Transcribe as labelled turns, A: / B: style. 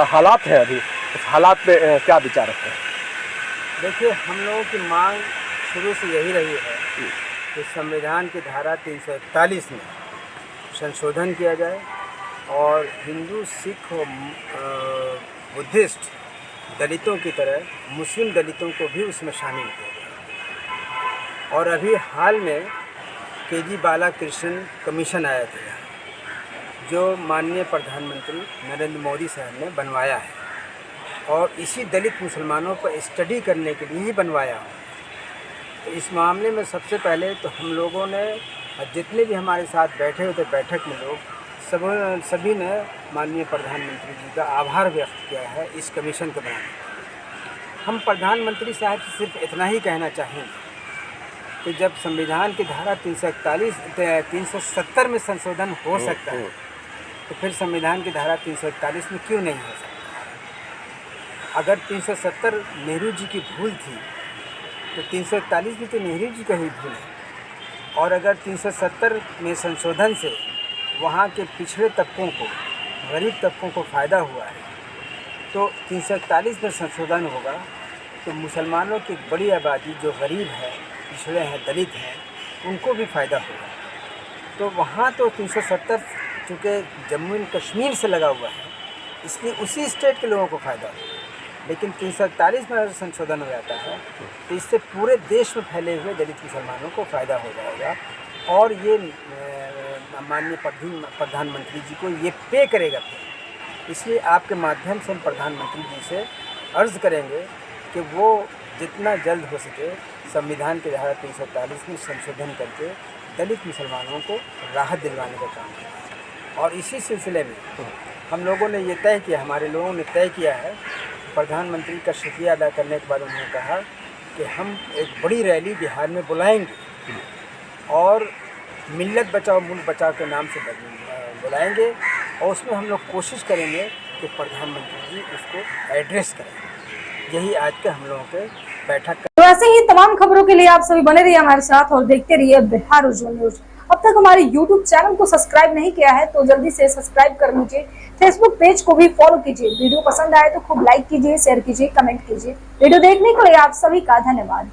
A: हालात है अभी, उस हालात पे क्या विचार रखते हैं?
B: देखिए, हम लोगों की मांग शुरू से यही रही है कि संविधान की धारा 341 में संशोधन किया जाए और हिंदू, सिख और बुद्धिस्ट दलितों की तरह मुस्लिम दलितों को भी उसमें शामिल किया जाए। और अभी हाल में केजी बालाकृष्णन कमीशन आया था, जो माननीय प्रधानमंत्री नरेंद्र मोदी साहब ने बनवाया है और इसी दलित मुसलमानों पर स्टडी करने के लिए ही बनवाया है। तो इस मामले में सबसे पहले तो हम लोगों ने, जितने भी हमारे साथ बैठे हुए थे बैठक में लोग, सभी ने माननीय प्रधानमंत्री जी का आभार व्यक्त किया है इस कमीशन के बनाने। हम प्रधानमंत्री साहब से सिर्फ इतना ही कहना चाहेंगे कि जब संविधान की धारा 370 में संशोधन हो सकता है तो फिर संविधान की धारा 341 में क्यों नहीं हो सकता? अगर 370 नेहरू जी की भूल थी तो 341 भी तो नेहरू जी का ही भूल है। और अगर 370 में संशोधन से वहाँ के पिछड़े तबकों को, गरीब तबकों को फ़ायदा हुआ है, तो 341 में संशोधन होगा तो मुसलमानों की एक बड़ी आबादी जो गरीब है, पिछड़े हैं, दलित हैं, उनको भी फ़ायदा होगा। तो वहाँ तो 370 चूँकि जम्मू एंड कश्मीर से लगा हुआ है, इसलिए उसी स्टेट के लोगों को फ़ायदा होगा। लेकिन 341 में अगर संशोधन हो जाता है तो इससे पूरे देश में फैले हुए दलित मुसलमानों को फ़ायदा हो जाएगा और ये माननीय प्रधानमंत्री जी को ये पे करेगा। इसलिए आपके माध्यम से हम प्रधानमंत्री जी से अर्ज़ करेंगे कि वो जितना जल्द हो सके संविधान की धारा 341 में संशोधन करके दलित मुसलमानों को राहत दिलवाने का काम करें। और इसी सिलसिले में हम लोगों ने ये तय किया, हमारे लोगों ने तय किया है, प्रधानमंत्री का शुक्रिया अदा करने के बाद उन्होंने कहा कि हम एक बड़ी रैली बिहार में बुलाएंगे और मिल्लत बचाओ मुल्क बचाओ के नाम से बुलाएंगे और उसमें हम लोग कोशिश करेंगे कि प्रधानमंत्री जी उसको एड्रेस करें। यही आज के हम लोगों के बैठक का।
C: तो ऐसे ही तमाम खबरों के लिए आप सभी बने रहिए हमारे साथ और देखते रहिए बिहार उज्ज्वल न्यूज। अब तक हमारे YouTube चैनल को सब्सक्राइब नहीं किया है तो जल्दी से सब्सक्राइब कर लीजिए। फेसबुक पेज को भी फॉलो कीजिए। वीडियो पसंद आए तो खूब लाइक कीजिए, शेयर कीजिए, कमेंट कीजिए। वीडियो देखने के लिए आप सभी का धन्यवाद।